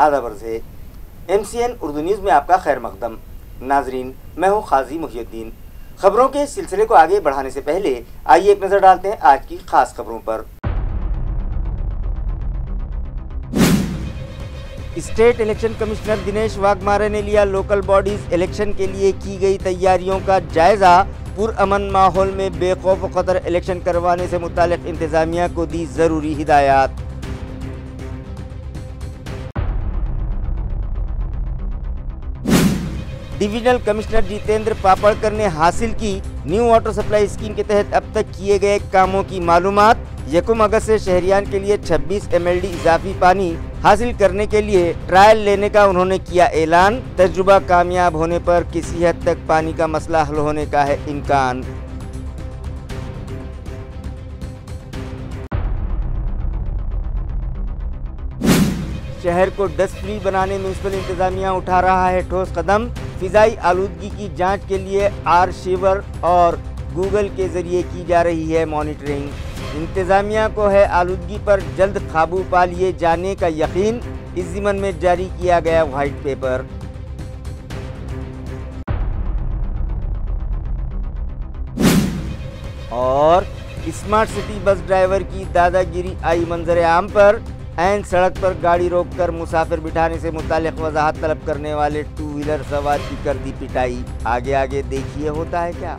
आदाब अर्ज़ है। MCN उर्दू न्यूज़ में आपका खैर मकदम। नाजरीन, मैं हूँ खाजी मुहिउद्दीन। खबरों के सिलसिले को आगे बढ़ाने से पहले आइए एक नज़र डालते हैं आज की खास खबरों पर। State election commissioner Dinesh Waghmare ने लिया लोकल बॉडीज इलेक्शन के लिए की गई तैयारियों का जायजा। पुरअमन माहौल में बेखौफ खतर इलेक्शन करवाने से मुताल्लिक इंतजामिया को दी जरूरी हिदायत। डिविजनल कमिश्नर जितेंद्र पापड़कर ने हासिल की न्यू वाटर सप्लाई स्कीम के तहत अब तक किए गए कामों की मालूमात। 1 अगस्त से शहरियान के लिए 26 MLD इजाफी पानी हासिल करने के लिए ट्रायल लेने का उन्होंने किया ऐलान। तजुर्बा कामयाब होने पर किसी हद तक पानी का मसला हल होने का है इम्कान। शहर को डस्ट फ्री बनाने म्यूनिसिपल इंतजामिया उठा रहा है ठोस कदम। फिजाई आलूदगी की जांच के लिए आर्शिवर और गूगल के जरिए की जा रही है मॉनिटरिंग। इंतजामिया को है आलूदगी पर जल्द काबू पा लिए जाने का यकीन। इस ज़िमन में जारी किया गया व्हाइट पेपर। और स्मार्ट सिटी बस ड्राइवर की दादागिरी आई मंजर आम पर। ऐन सड़क पर गाड़ी रोककर मुसाफिर बिठाने से मुताल्लिक वजाहत तलब करने वाले 2 व्हीलर सवार की कर दी पिटाई। आगे आगे देखिए होता है क्या।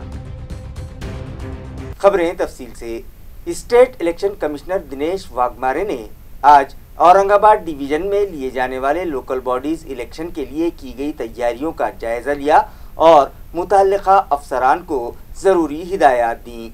खबरें तफसील से। State election commissioner Dinesh Waghmare ने आज औरंगाबाद डिवीजन में लिए जाने वाले लोकल बॉडीज इलेक्शन के लिए की गई तैयारियों का जायजा लिया और मुतल्लिका अफसरान को जरूरी हिदायत दी।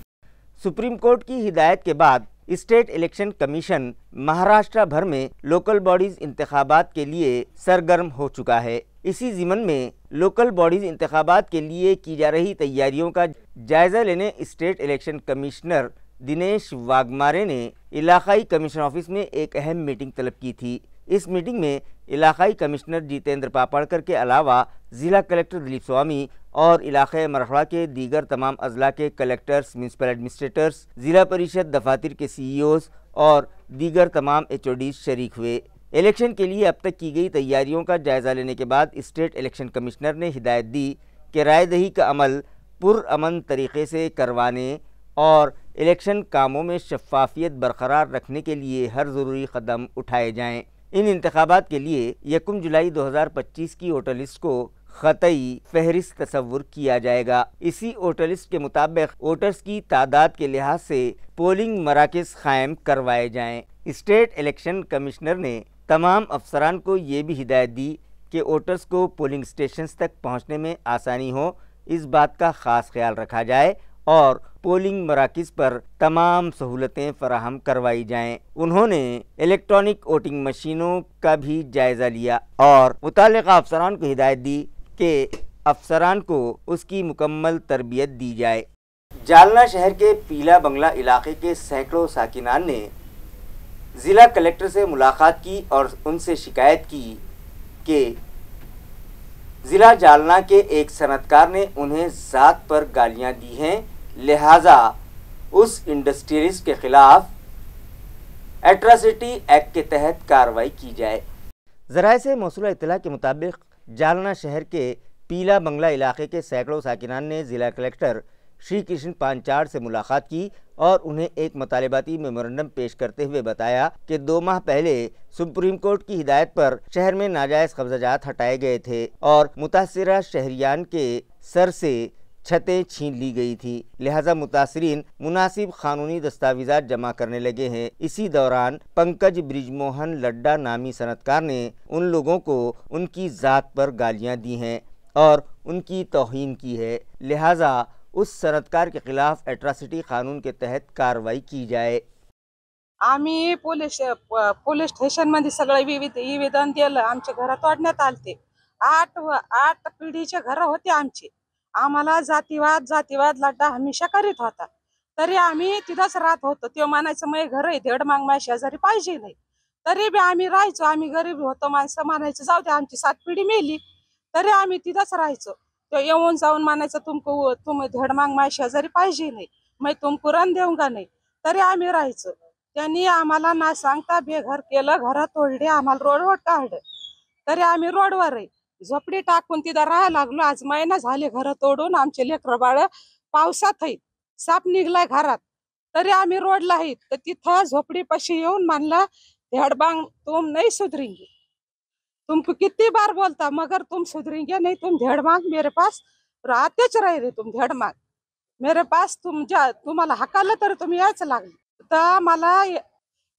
सुप्रीम कोर्ट की हिदायत के बाद स्टेट इलेक्शन कमीशन महाराष्ट्र भर में लोकल बॉडीज इंतखाबात के लिए सरगर्म हो चुका है। इसी ज़िमन में लोकल बॉडीज इंतखाबात के लिए की जा रही तैयारियों का जायजा लेने state election commissioner Dinesh Waghmare ने इलाकाई कमिश्नर ऑफिस में एक अहम मीटिंग तलब की थी। इस मीटिंग में इलाकाई कमिश्नर जितेंद्र पापड़कर के अलावा ज़िला कलेक्टर दिलीप स्वामी और इलाक़े मरहड़ा के दीगर तमाम अजला के कलेक्टर्स, म्यूनसिपल एडमिनिस्ट्रेटर्स, ज़िला परिषद दफातर के CEOs और दीगर तमाम HODs शरीक हुए। इलेक्शन के लिए अब तक की गई तैयारियों का जायज़ा लेने के बाद स्टेट इलेक्शन कमिश्नर ने हिदायत दी कि रायदही का अमल पुरअमन तरीक़े से करवाने और इलेक्शन कामों में शफाफियत बरकरार रखने के लिए हर ज़रूरी कदम उठाए जाएँ। इन इंतखाबात के लिए 1 जुलाई 2025 की वोटर लिस्ट को ख़तई फहरिस्त तस्वुर किया जाएगा। इसी वोटर लिस्ट के मुताबिक वोटर्स की तादाद के लिहाज से पोलिंग मराकज़ कायम करवाए जाएँ। स्टेट इलेक्शन कमिश्नर ने तमाम अफसरान को ये भी हिदायत दी कि वोटर्स को पोलिंग स्टेशंस तक पहुँचने में आसानी हो, इस बात का ख़ास ख्याल रखा जाए और पोलिंग मराकज़ पर तमाम सहूलतें फराहम करवाई जाएँ। उन्होंने इलेक्ट्रॉनिक वोटिंग मशीनों का भी जायज़ा लिया और मुताल्लिक़ा अफसरान को हिदायत दी कि अफसरान को उसकी मुकम्मल तरबियत दी जाए। जालना शहर के पीला बंगला इलाके के सैकड़ों साकिनान ने ज़िला कलेक्टर से मुलाकात की और उनसे शिकायत की कि ज़िला जालना के एक सनतकार ने उन्हें ज़ात पर गालियां दी हैं, लिहाजा उस इंडस्ट्रियलिस्ट के खिलाफ एट्रॉसिटी एक्ट के तहत कार्रवाई की जाए। ज़राए से मौसूला इत्तला के मुताबिक जालना शहर के पीला बंगला इलाके के सैकड़ों साकिनान ने ज़िला कलेक्टर श्री कृष्ण पांचाड़ से मुलाकात की और उन्हें एक मुतालिबाती मेमोरेंडम पेश करते हुए बताया कि 2 माह पहले सुप्रीम कोर्ट की हिदायत पर शहर में नाजायज़ कब्ज़ाजात हटाए गए थे और मुतासिरा शहरियान के सर से छतें छीन ली गई थी, लिहाजा मुतासरीन मुनासिब कानूनी दस्तावेज़ात जमा करने लगे हैं। इसी दौरान पंकज ब्रिजमोहन लड्डा नामी सनतकार ने उन लोगों को उनकी ज़ात पर गालियां दी हैं और उनकी तौहीन की है, लिहाजा उस सनतकार के खिलाफ एट्रॉसिटी कानून के तहत कार्रवाई की जाए। आम्ही पोलीस स्टेशनमध्ये सगळे निवेदन दिलं। आमच्या घरात तोडण्यात आलते। 8 पिढीचे घर होते आमचे। आम्हाला जातीवाद लढा हमेशा करीत होता, तरी आम्ही तिथंच राहत होतो। तो म्हणायचं माझे घर आहे, धेड माग माझ्या शेजारी पाहिजे नाही, तरी बी आम्ही राहायचो। आम्ही गरीब होतो, माणसं म्हणायचं जाऊ दे आमची 7 पिढी मेली, तरी आम्ही तिथंच राहायचो। तो येऊन जाऊन म्हणायचं तुम धेड माग माझ्या शेजारी पाहिजे नाही, मैं तुमको रन देऊंगा नाही, तरी आम्ही राहायचो। त्यांनी आम्हाला ना सांगता बेघर केलं, घरात तोडले, आम्हाला रोडवर काढलं। तरी आम्ही रोडवर आहे, झोपडी टाकून तिथं राहायला लागलो. आज महिना झाले घर तोडून. आमचे लेकर बाळ पावसात आहेत, साप निघलाय घरात, तरी आम्ही रोडला आहेत. तर तिथं झोपडीपाशी येऊन म्हणला, हेडबांग तुम नहीं सुधरेंगे, तुमको कितनी बार बोलता मगर तुम सुधरेंगे नहीं, तुम धेडमांग मेरे पास आतेच रहे रे, तुम धेडमांग मेरे पास, तुम्हाला हकाला तर तुम्ही यायचं लागले. तर मला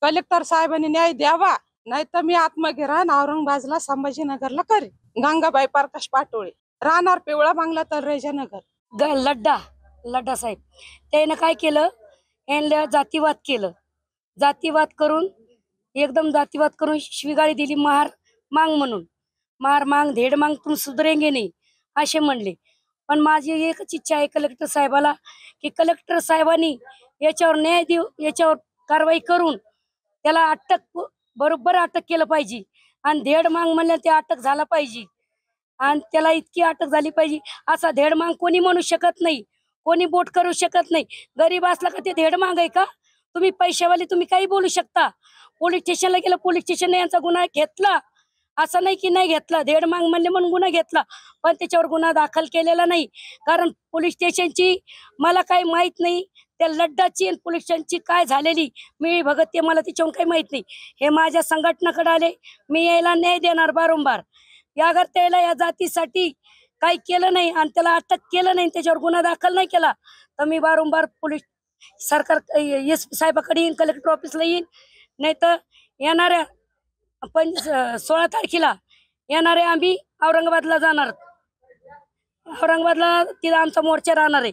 कलेक्टर साहेबांनी न्याय द्यावा, नाही तर मी आत्मगिरण औरंगाबादला संभाजीनगरला करेन. गंगाबाई प्रकाश पाटोळे, राहणार पिवळा बांगला तलरेजानगर. लड्डा साहेब त्यानं काय केलं, यांना जातीवाद केलं. जातीवाद करून एकदम जातीवाद करून शिवीगाळी दिली. मार मांग म्हणून, मार मांग धेड मांग तुम सुधरेंगे नाही असे म्हणले. पण माझी एकच इच्छा आहे कलेक्टर साहेबाला, की कलेक्टर साहेबांनी याच्यावर न्याय देऊ, याच्यावर कारवाई करून त्याला अटक, बरोबर अटक केलं पाहिजे. आणि धेड मांग म्हणलं ते अटक झाला पाहिजे, आणि त्याला इतकी अटक झाली पाहिजे. असा धेड मांग कोणी म्हणू शकत नाही, कोणी बोट करू शकत नाही. गरीब असला का ते धेड मांग आहे का? तुम्ही पैशावाले तुम्ही काही बोलू शकता. पोलीस स्टेशनला गेलं, पोलीस स्टेशनने यांचा गुन्हा घेतला, असं नाही की नाही घेतला. धेड मांग म्हणले म्हणून गुन्हा घेतला, पण त्याच्यावर गुन्हा दाखल केलेला नाही. कारण पोलीस स्टेशनची मला काही माहित नाही, त्या लड्डाची आणि पोलीस स्टेशनची काय झालेली मी भगत ते मला त्याच्यावर काही माहित नाही. हे माझ्या संघटनाकडे आले, मी यायला न्याय देणार बारंबार. अगर त्याला या जातीसाठी काही केलं नाही आणि त्याला अटक केलं नाही, त्याच्यावर गुन्हा दाखल नाही केला, तर मी बारंबार पोलीस सरकार SP साहेबाकडे येईन, कलेक्टर ऑफिसला येईन. नाही तर येणाऱ्या 16 तारखेला येणारे आम्ही औरंगाबादला जाणार. औरंगाबादला तिथं आमचा मोर्चा राहणार आहे.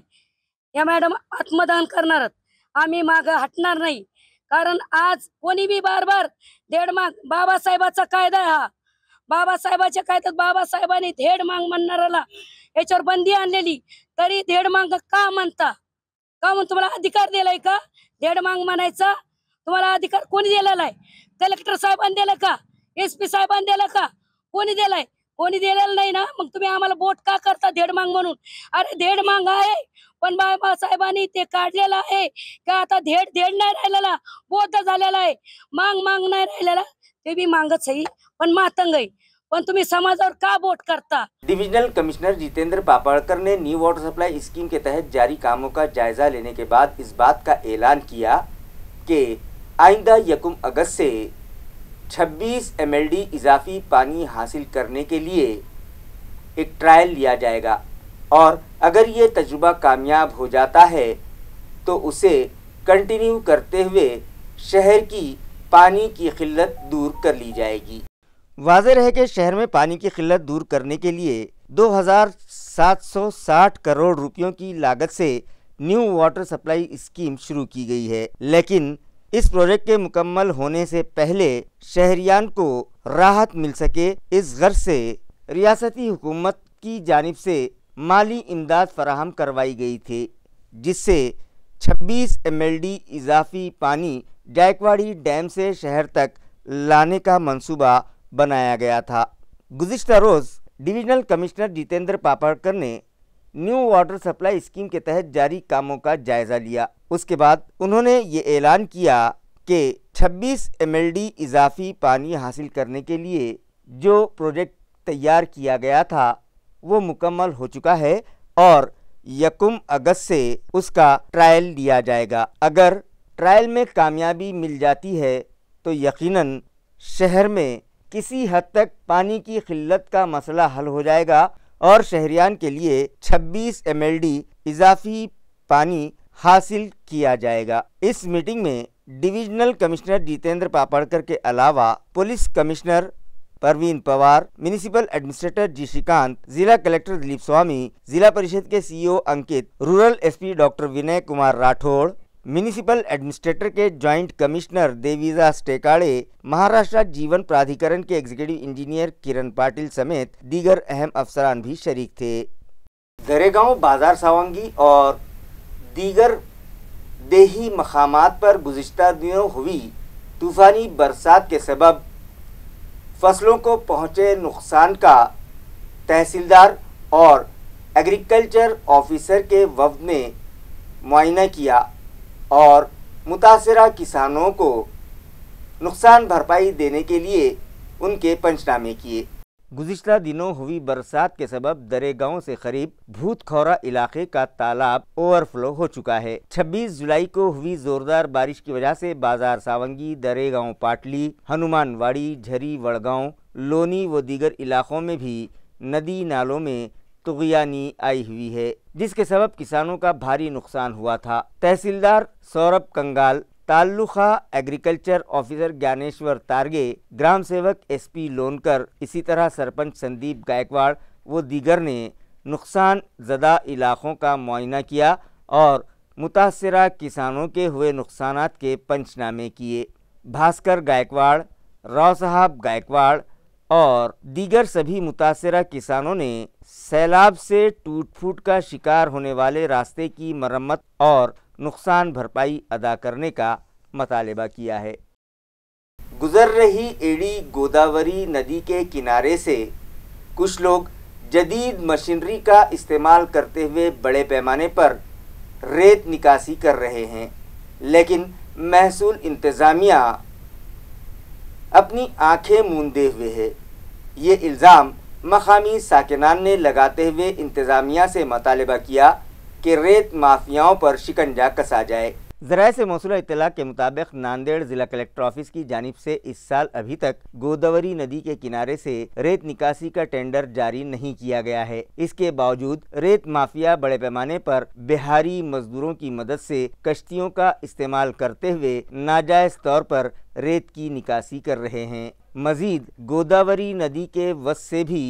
या मॅडम आत्मदान करणार, आम्ही माग हटणार नाही. कारण आज कोणी बी बार धेड मांग, बाबासाहेबाचा कायदा आहे हा. बाबासाहेबाच्या कायद्यात बाबासाहेबांनी धेड मांग म्हणणाऱ्याला याच्यावर बंदी आणलेली, तरी धेड मांग का म्हणता? का म्हणून तुम्हाला अधिकार दिलाय का धेड मांग म्हणायचा? तुम्हाला अधिकार कोणी दिलेला आहे? कलेक्टर साहेबांनी दिला का? SP साहेबांनी दिला का? कोणी दिलाय? कोणी दिलेलं नाही ना. मग तुम्ही आम्हाला बोट का करता धेड मांग म्हणून? अरे धेड मांग आहे, पण बाबासाहेबांनी ते काढलेलं आहे का आता धेड नाही राहिलेला, बोध झालेला आहे. मांग नाही राहिलेला, ते बी मांगच आहे पण मातंग आहे. पण तुम्ही समाजावर का बोट करता? डिविजनल कमिश्नर जितेंद्र पापड़कर ने न्यू वाटर सप्लाई स्कीम के तहत जारी कामों का जायजा लेने के बाद इस बात का ऐलान किया कि आइंदा 1 अगस्त से 26 MLD इजाफी पानी हासिल करने के लिए एक ट्रायल लिया जाएगा, और अगर ये तजुर्बा कामयाब हो जाता है तो उसे कंटिन्यू करते हुए शहर की पानी की किल्लत दूर कर ली जाएगी। वाज़ेह रहे कि शहर में पानी की किल्लत दूर करने के लिए 2760 करोड़ रुपयों की लागत से न्यू वाटर सप्लाई स्कीम शुरू की गई है, लेकिन इस प्रोजेक्ट के मुकम्मल होने से पहले शहरियान को राहत मिल सके, इस गर्ज से रियासती हुकूमत की जानिब से माली इमदाद फराहम करवाई गई थी, जिससे 26 MLD इजाफी पानी जायकवाड़ी डैम से शहर तक लाने का मंसूबा बनाया गया था। गुज़िश्ता रोज़ डिविजनल कमिश्नर जितेंद्र पापड़कर ने न्यू वाटर सप्लाई स्कीम के तहत जारी कामों का जायज़ा लिया। उसके बाद उन्होंने ये ऐलान किया कि 26 MLD इजाफी पानी हासिल करने के लिए जो प्रोजेक्ट तैयार किया गया था वो मुकम्मल हो चुका है, और 1 अगस्त से उसका ट्रायल लिया जाएगा। अगर ट्रायल में कामयाबी मिल जाती है तो यकीनन शहर में किसी हद तक पानी की किल्लत का मसला हल हो जाएगा और शहरियान के लिए 26 MLD इजाफी पानी हासिल किया जाएगा। इस मीटिंग में डिविजनल कमिश्नर जितेंद्र पापड़कर के अलावा police commissioner Parveen Pawar, municipal administrator G Shrikant, जिला कलेक्टर दिलीप स्वामी, जिला परिषद के CEO Ankit, rural SP doctor Vinay Kumar Rathod, municipal administrator के जॉइंट कमिश्नर देवीदास टेकाड़े, महाराष्ट्र जीवन प्राधिकरण के एग्जीक्यूटिव इंजीनियर किरण पाटिल समेत दीगर अहम अफसरान भी शरीक थे। दरेगांव, बाजार सावंगी और दीगर देही मकामात पर गुज़िश्ता दिनों हुई तूफ़ानी बरसात के सबब फसलों को पहुँचे नुकसान का तहसीलदार और एग्रीकल्चर ऑफिसर के वफ़द ने मुआयना किया और मुतासरा किसानों को नुकसान भरपाई देने के लिए उनके पंचनामे किए। गुज़िश्ता दिनों हुई बरसात के सबब दरे गांव से करीब भूतखौरा इलाके का तालाब ओवरफ्लो हो चुका है। 26 जुलाई को हुई जोरदार बारिश की वजह से बाजार सावंगी, दरे गांव पाटली, हनुमानवाड़ी, झरी, वड़गांव, लोनी व दीगर इलाकों में भी नदी नालों में तुग़यानी आई हुई है, जिसके सबब किसानों का भारी नुकसान हुआ था। तहसीलदार सौरभ कंगाल, ताल्लुका एग्रीकल्चर ऑफिसर ज्ञानेश्वर तारगे, ग्राम सेवक SP लोनकर, इसी तरह सरपंच संदीप गायकवाड़ वो दीगर ने नुकसान ज़दा इलाकों का मुआयना किया और मुतासरा किसानों के हुए नुकसानात के पंचनामे किए। भास्कर गायकवाड़, राव साहब गायकवाड़ और दीगर सभी मुतासरा किसानों ने सैलाब से टूट फूट का शिकार होने वाले रास्ते की मरम्मत और नुकसान भरपाई अदा करने का मतालबा किया है। गुजर रही एड़ी गोदावरी नदी के किनारे से कुछ लोग जदीद मशीनरी का इस्तेमाल करते हुए बड़े पैमाने पर रेत निकासी कर रहे हैं, लेकिन महसूल इंतज़ामिया अपनी आंखें मूंदे हुए है। ये इल्ज़ाम मकामी साकिनान ने लगाते हुए इंतज़ामिया से मतालबा किया कि रेत माफियाओं पर शिकंजा कसा जाए। ज़राए से मौसूला इत्तला के मुताबिक नांदेड़ ज़िला कलेक्टर ऑफिस की जानिब से इस साल अभी तक गोदावरी नदी के किनारे से रेत निकासी का टेंडर जारी नहीं किया गया है। इसके बावजूद रेत माफिया बड़े पैमाने पर बिहारी मजदूरों की मदद से कश्तियों का इस्तेमाल करते हुए नाजायज़ तौर पर रेत की निकासी कर रहे हैं। मज़ीद गोदावरी नदी के वस से भी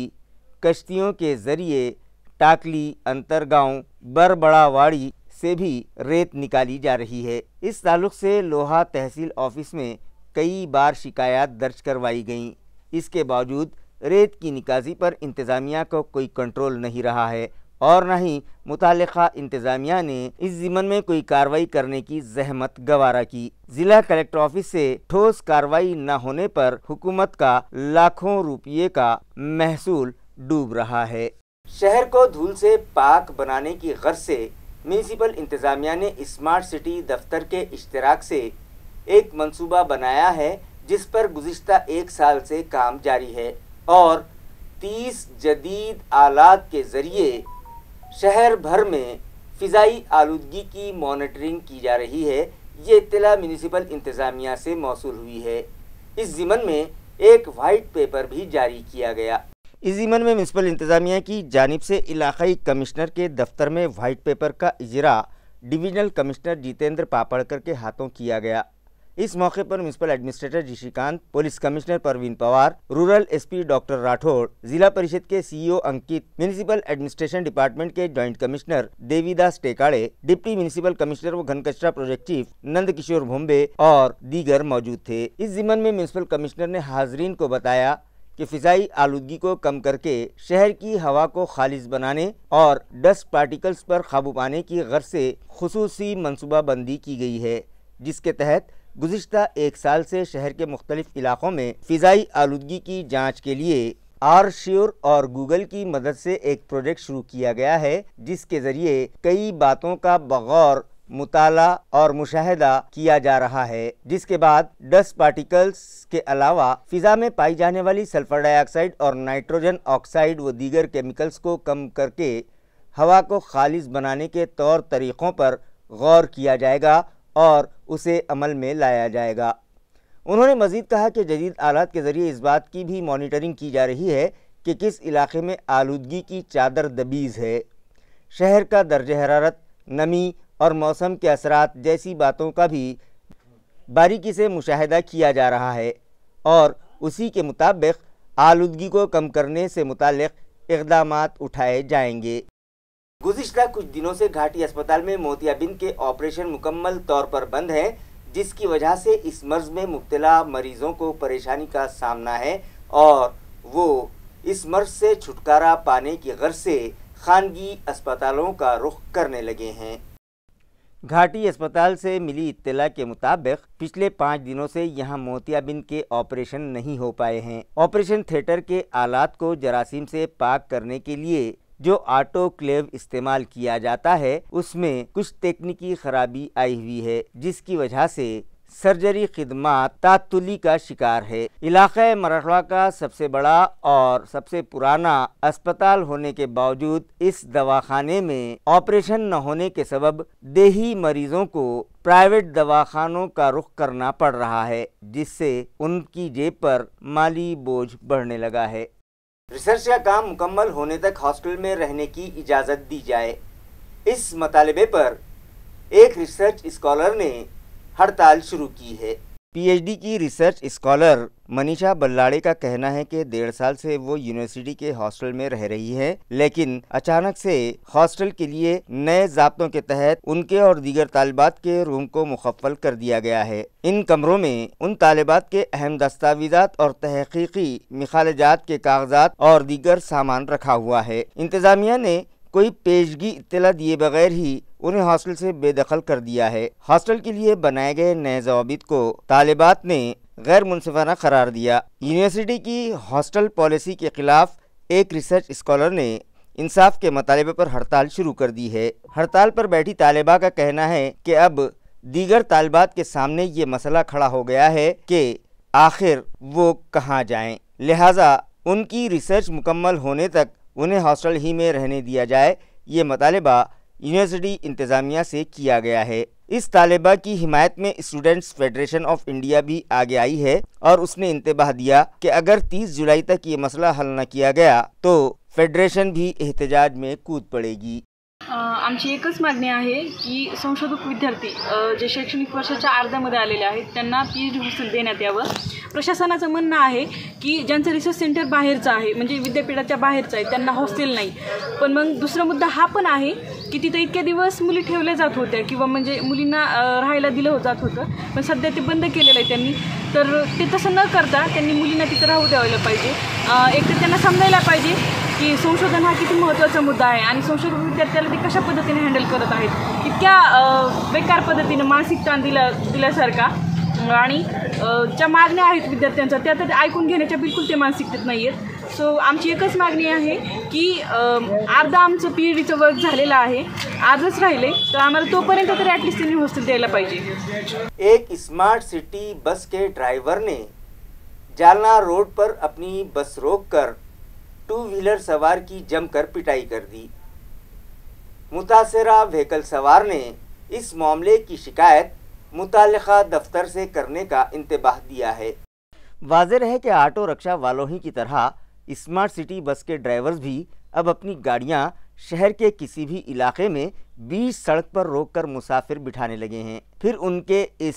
कश्तियों के ज़रिए टाकली, अंतरगांव, बरबड़ावाड़ी से भी रेत निकाली जा रही है। इस ताल्लुक़ से लोहा तहसील ऑफिस में कई बार शिकायत दर्ज करवाई गईं। इसके बावजूद रेत की निकासी पर इंतज़ामिया को कोई कंट्रोल नहीं रहा है और न ही मुतालिका इंतज़ामिया ने इस ज़िम्मन में कोई कार्रवाई करने की ज़हमत गवारा की। ज़िला कलेक्टर ऑफिस से ठोस कार्रवाई न होने पर हुकूमत का लाखों रुपये का महसूल डूब रहा है। शहर को धूल से पाक बनाने की गर्ज से म्यूनिसिपल इंतज़ामिया ने स्मार्ट सिटी दफ्तर के इश्तराक से एक मंसूबा बनाया है, जिस पर गुज़िश्ता 1 साल से काम जारी है और 30 जदीद आलात के ज़रिए शहर भर में फ़िज़ाई आलूदगी की मॉनिटरिंग की जा रही है। ये इत्तला म्यूनिसिपल इंतज़ामिया से मौसूल हुई है। इस ज़िमन में एक वाइट पेपर भी जारी किया गया। इस ज़िमन में म्यूनिसिपल इंतज़ामिया की जानिब से इलाक़ाई कमिश्नर के दफ्तर में वाइट पेपर का इजरा डिविजनल कमिश्नर जितेंद्र पापड़कर के हाथों किया गया। इस मौके पर municipal administrator Rishikant, police commissioner Parveen Pawar, rural SP doctor Rathod, जिला परिषद के CEO Ankit, municipal administration department के joint commissioner Devidas Tekade, deputy municipal commissioner व घन कचरा प्रोजेक्ट चीफ नंद किशोर भोंबे और दीगर मौजूद थे। इस ज़िमन में म्यूनिसिपल कमिश्नर ने हाजरीन को बताया कि फ़िज़ाई आलूदगी को कम करके शहर की हवा को खालिज बनाने और डस्ट पार्टिकल्स पर काबू पाने की गर्ज से खुसूसी मनसूबाबंदी की गई है, जिसके तहत गुज़िश्ता 1 साल से शहर के मुख्तलिफ इलाक़ों में फ़िज़ाई आलूदगी की जांच के लिए आरश्योर और गूगल की मदद से एक प्रोजेक्ट शुरू किया गया है, जिसके ज़रिए कई बातों का बगौर मुताला और मुशाहिदा किया जा रहा है, जिसके बाद डस्ट पार्टिकल्स के अलावा फिजा में पाई जाने वाली सल्फर डाइऑक्साइड और नाइट्रोजन ऑक्साइड व दीगर केमिकल्स को कम करके हवा को खालिज बनाने के तौर तरीक़ों पर गौर किया जाएगा और उसे अमल में लाया जाएगा। उन्होंने मज़ीद कहा कि जदीद आलात के ज़रिए इस बात की भी मॉनिटरिंग की जा रही है कि किस इलाके में आलूदगी की चादर दबीज़ है। शहर का दर्ज हरारत, नमी और मौसम के असरात जैसी बातों का भी बारीकी से मुशाहिदा किया जा रहा है और उसी के मुताबिक आलूदगी को कम करने से मुताल्लिक़ इक़दामात उठाए जाएंगे। गुज़िश्ता कुछ दिनों से घाटी अस्पताल में मोतियाबिंद के ऑपरेशन मुकम्मल तौर पर बंद हैं, जिसकी वजह से इस मर्ज़ में मुब्तला मरीज़ों को परेशानी का सामना है और वो इस मर्ज़ से छुटकारा पाने की गर्ज से खानगी अस्पतालों का रुख करने लगे हैं। घाटी अस्पताल से मिली इत्तला के मुताबिक पिछले 5 दिनों से यहां मोतियाबिंद के ऑपरेशन नहीं हो पाए हैं। ऑपरेशन थिएटर के आलात को जरासीम से पाक करने के लिए जो ऑटोक्लेव इस्तेमाल किया जाता है, उसमें कुछ तकनीकी खराबी आई हुई है, जिसकी वजह से सर्जरी खिदमात तातुली का शिकार है। इलाक़े मरहला का सबसे बड़ा और सबसे पुराना अस्पताल होने के बावजूद इस दवाखाने में ऑपरेशन न होने के सबब देही मरीजों को प्राइवेट दवाखानों का रुख करना पड़ रहा है, जिससे उनकी जेब पर माली बोझ बढ़ने लगा है। रिसर्च का काम मुकम्मल होने तक हॉस्टल में रहने की इजाज़त दी जाए, इस मतालबे पर एक रिसर्च स्कॉलर ने हड़ताल शुरू की है। पीएचडी की रिसर्च स्कॉलर मनीषा बल्लाड़े का कहना है कि 1.5 साल से वो यूनिवर्सिटी के हॉस्टल में रह रही है, लेकिन अचानक से हॉस्टल के लिए नए ज़ाब्तों के तहत उनके और दीगर तालिबात के रूम को मुखफ़्फ़ल कर दिया गया है। इन कमरों में उन तालिबात के अहम दस्तावेज़ात और तहक़ीक़ी मिखालजात के कागजात और दीगर सामान रखा हुआ है। इंतज़ामिया ने कोई पेशगी इत्तला दिए बगैर ही उन्हें हॉस्टल से बेदखल कर दिया है। हॉस्टल के लिए बनाए गए नए ज़वाबित को तालिबात ने गैर मुनसिफाना करार दिया। यूनिवर्सिटी की हॉस्टल पॉलिसी के खिलाफ एक रिसर्च स्कॉलर ने इंसाफ के मतालबे पर हड़ताल शुरू कर दी है। हड़ताल पर बैठी तालिबा का कहना है कि अब दीगर तालिबात के सामने ये मसला खड़ा हो गया है कि आखिर वो कहाँ जाएं, लिहाजा उनकी रिसर्च मुकम्मल होने तक उन्हें हॉस्टल ही में रहने दिया जाए। ये मतालबा यूनिवर्सिटी इंतज़ामिया से किया गया है। इस तालिबा की हिमायत में स्टूडेंट्स फेडरेशन ऑफ इंडिया भी आगे आई है और उसने इंतबाह दिया कि अगर 30 जुलाई तक ये मसला हल न किया गया तो फेडरेशन भी एहतजाज में कूद पड़ेगी। आमची एकच मागणी आहे की संशोधक विद्यार्थी जे शैक्षणिक वर्षाच्या अर्ध्यामध्ये आलेले आहेत त्यांना पीएचडी हॉस्टेल देण्यात यावं। प्रशासनाचं म्हणणं आहे की ज्यांचं रिसर्च सेंटर बाहेरचं आहे, म्हणजे विद्यापीठाच्या बाहेरचं आहे, त्यांना हॉस्टेल नाही। पण मग दुसरा मुद्दा हा पण आहे की तिथे इतके दिवस मुली ठेवल्या जात होत्या किंवा म्हणजे मुलींना राहायला दिलं जात होतं, पण सध्या ते बंद केलेलं आहे त्यांनी। तर ते तसं न करता त्यांनी मुलींना तिथं राहू द्यायला पाहिजे। एक तर त्यांना समजायला पाहिजे की संशोधन हा किती महत्त्वाचा मुद्दा आहे आणि संशोधक विद्यार्थ्याला ते कशा पद्धतीने हँडल करत आहेत। इतक्या बेकार पद्धतीने मानसिक ताण दिल्यासारखा आणि ज्या मागण्या आहेत विद्यार्थ्यांच्या त्या तर ऐकून घेण्याच्या बिलकुल ते मानसिकतेत नाही आहेत। सो आमची एकच मागणी आहे की अर्धा आमचं पीएचडीचं वर्क झालेलं आहे, आजच राहिले तर आम्हाला तोपर्यंत तरी ॲटलिस्ट त्यांनी हॉस्टेल द्यायला पाहिजे। एक स्मार्ट सिटी बस के ड्राइवर ने जालना रोड पर अपनी बस रोककर 2 व्हीलर सवार की जमकर पिटाई कर दी। मुतासरा व्हीकल सवार ने इस मामले की शिकायत मुताल्लिका दफ्तर से करने का इंतबाह दिया है। वाज़ेह है कि ऑटो रिक्शा वालों ही की तरह स्मार्ट सिटी बस के ड्राइवर्स भी अब अपनी गाड़ियां शहर के किसी भी इलाके में बीच सड़क पर रोककर मुसाफिर बिठाने लगे हैं। फिर उनके इस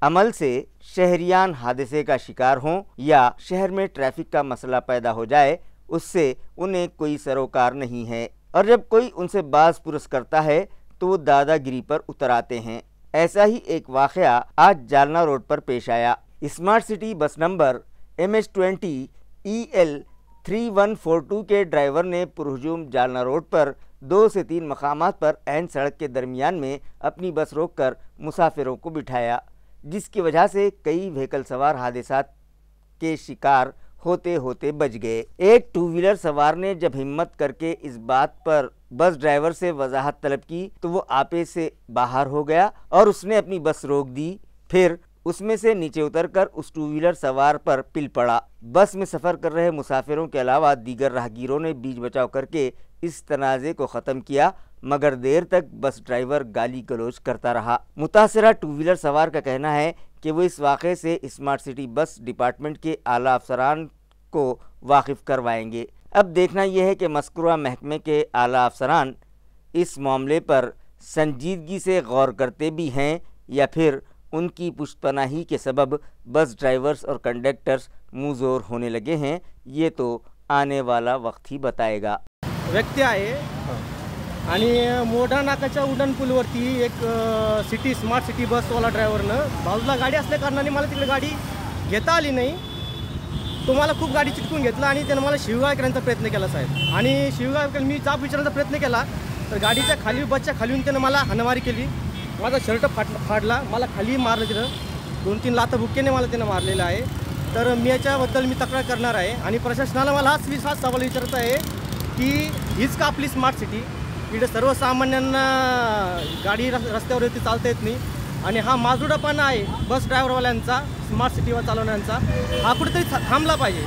अमल से शहरियान हादसे का शिकार हों या शहर में ट्रैफिक का मसला पैदा हो जाए, उससे उन्हें कोई सरोकार नहीं है। और जब कोई उनसे बाज़ पुरस करता है तो वो दादागिरी पर उतर आते हैं। ऐसा ही एक वाक़या आज जालना रोड पर पेश आया। Smart city bus number MH20 EL 3142 के ड्राइवर ने पुरहुजूम जालना रोड पर 2 से 3 मकामात पर ऐन सड़क के दरमियान में अपनी बस रोककर मुसाफिरों को बिठाया, जिसकी वजह से कई व्हीकल सवार हादसात के शिकार होते होते बच गए। एक 2 व्हीलर सवार ने जब हिम्मत करके इस बात पर बस ड्राइवर से वजाहत तलब की तो वो आपे से बाहर हो गया और उसने अपनी बस रोक दी। फिर उसमें से नीचे उतरकर उस 2 व्हीलर सवार पर पिल पड़ा। बस में सफ़र कर रहे मुसाफिरों के अलावा दीगर राहगीरों ने बीच बचाव करके इस तनाज़े को ख़त्म किया, मगर देर तक बस ड्राइवर गाली गलौज करता रहा। मुतासरा 2 व्हीलर सवार का कहना है कि वो इस वाक़े से स्मार्ट सिटी बस डिपार्टमेंट के आला अफसरान को वाकिफ़ करवाएंगे। अब देखना यह है कि मज़कूरा महकमे के आला अफसरान इस मामले पर संजीदगी से गौर करते भी हैं या फिर उनकी पुष्टपनाही के सबब बस ड्राइवर्स और कंडक्टर्स मुँहज़ोर होने लगे हैं, ये तो आने वाला वक्त ही बताएगा। व्यक्ती आहे आणि मोठा नाकाच्या उड्डाण पूलवरती एक स्मार्ट सिटी बसवाला ड्रायव्हरनं बाजूला गाडी असल्या कारणाने मला तिकडे गाडी घेता आली नाही। तो मला खूप गाडी चिटकून घेतला आणि त्यानं मला शिवगाळ करण्याचा प्रयत्न केला साहेब। आणि शिवगाळ मी जाब विचारण्याचा प्रयत्न केला तर गाडीच्या खाली बसच्या खाली त्यानं मला हाणामारी केली। माझा शर्ट फाडला, मला खाली मारलं, तिथं 2-3 लाथा बुक्केने मला त्यानं मारलेलं आहे। तर मी याच्याबद्दल मी तक्रार करणार आहे आणि प्रशासनाला मला हाच सवाल विचारायचा आहे की हीच का आपली स्मार्ट सिटी? इकडे सर्वसामान्यांना गाडी रस्त्यावरती चालता येत नाही, आणि हा माजुडापणा आहे बस ड्रायव्हरवाल्यांचा, स्मार्ट सिटीवर चालवण्याचा, हा कुठेतरी थांबला पाहिजे.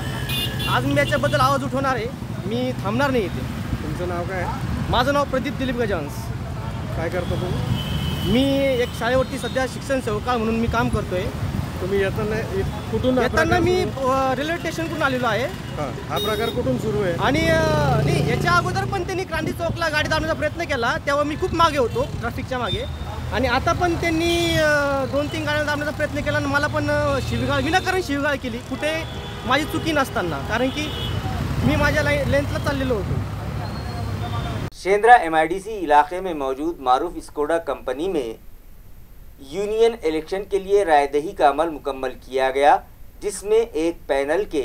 आज मी याच्याबद्दल आवाज उठवणार आहे, मी थांबणार नाही इथे. तुमचं नाव काय आहे? माझं नाव प्रदीप दिलीप गजांस. काय करतो तुम्ही? मी एक शाळेवरती सध्या शिक्षण सेवका म्हणून मी काम करतोय. तुम्ही येताना कुठून येताना मी रेल्वे स्टेशनकडून आलेलो आहे. हा प्रकार कुठून सुरू आहे? आणि नाही, याच्या अगोदर पण त्यांनी क्रांती चौकला गाडी दाबण्याचा प्रयत्न केला, तेव्हा मी खूप मागे होतो ट्रॅफिकच्या मागे. आणि आता पण त्यांनी 2-3 गाड्या दाबण्याचा प्रयत्न केला आणि मला पण विनाकारण शिवीगाळ केली, कुठे माझी चुकी नसताना, कारण की मी माझ्या लेंथला चाललेलो होतो. शेंद्रा MIDC इलाके में मौजूद मारूफ स्कोडा कंपनी में यूनियन इलेक्शन के लिए रायदही का अमल मुकम्मल किया गया, जिसमें एक पैनल के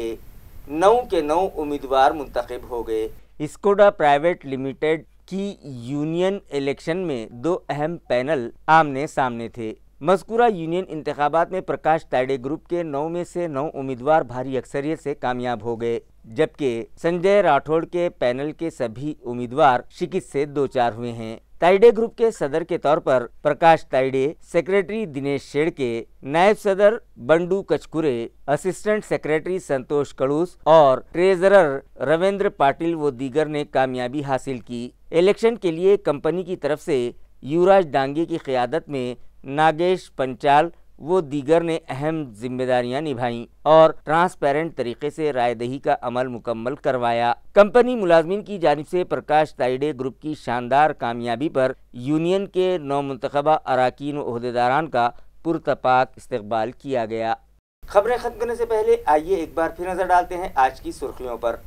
9 उम्मीदवार मुंतखब हो गए. स्कोडा प्राइवेट लिमिटेड की यूनियन इलेक्शन में 2 अहम पैनल आमने सामने थे. मज़कूरा यूनियन इंतखाबात में प्रकाश तायडे ग्रुप के 9 में से 9 उम्मीदवार भारी अक्सरियत से कामयाब हो गए, जबकि संजय राठौड़ के पैनल के सभी उम्मीदवार शिकस्त से 2-4 हुए हैं. ताइडे ग्रुप के सदर के तौर पर प्रकाश ताइडे, सेक्रेटरी दिनेश शेड़के, नायब सदर बंडू कचकुरे, असिस्टेंट सेक्रेटरी संतोष कड़ूस और ट्रेजरर रविंद्र पाटिल व दीगर ने कामयाबी हासिल की. इलेक्शन के लिए कंपनी की तरफ से युवराज डांगे की क़यादत में नागेश पंचाल वो दीगर ने अहम जिम्मेदारियां निभाईं और ट्रांसपेरेंट तरीके से रायदही का अमल मुकम्मल करवाया. कंपनी मुलाजमीन की जानिब से प्रकाश ताइडे ग्रुप की शानदार कामयाबी पर यूनियन के 9 मुंतखबा अराकीन व ओहदेदारान का पुरतपाक इस्तकबाल किया गया. खबरें खत्म करने से पहले आइए एक बार फिर नजर डालते हैं आज की सुर्खियों पर.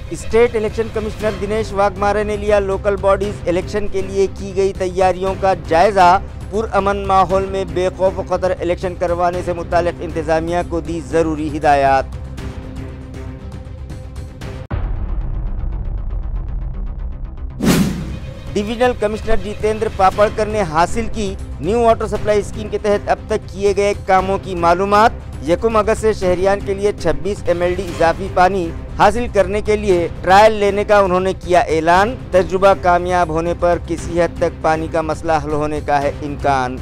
State election commissioner Dinesh Waghmare ने लिया लोकल बॉडीज इलेक्शन के लिए की गई तैयारियों का जायजा. पुरअमन माहौल में बेखौफ खतर इलेक्शन करवाने से मुतालिक इंतजामिया को दी जरूरी हिदायत. डिविजनल कमिश्नर जितेंद्र पापड़कर ने हासिल की न्यू वाटर सप्लाई स्कीम के तहत अब तक किए गए कामों की मालूमात. 1 अगस्त से शहरियान के लिए 26 MLD इजाफी पानी हासिल करने के लिए ट्रायल लेने का उन्होंने किया ऐलान. तजुर्बा कामयाब होने पर किसी हद तक पानी का मसला हल होने का है इम्कान.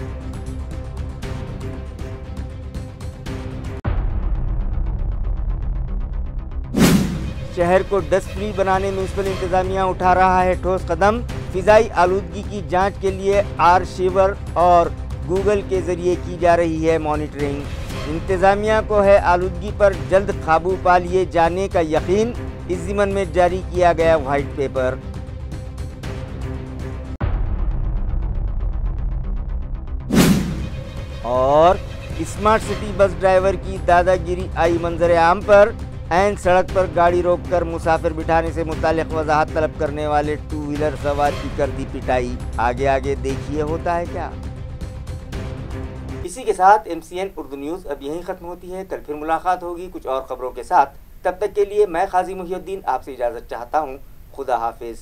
शहर को डस्ट फ्री बनाने म्यूनिसिपल इंतजामिया उठा रहा है ठोस कदम. फिजाई आलूदगी की जांच के लिए आर्शिवर और गूगल के जरिए की जा रही है मॉनिटरिंग. इंतजामिया को है आलूदगी पर जल्द काबू पा लिए जाने का यकीन. इस ज़िमन में जारी किया गया व्हाइट पेपर. और स्मार्ट सिटी बस ड्राइवर की दादागिरी आई मंजर आम पर. ऐन सड़क पर गाड़ी रोककर मुसाफिर बिठाने से मुतालिक वजाहत तलब करने वाले 2 व्हीलर सवार की कर दी पिटाई. आगे देखिए होता है क्या. इसी के साथ MCN उर्दू न्यूज़ अब यहीं ख़त्म होती है. कल फिर मुलाकात होगी कुछ और ख़बरों के साथ. तब तक के लिए मैं काजी मुहिउद्दीन आपसे इजाज़त चाहता हूँ. खुदा हाफिज़.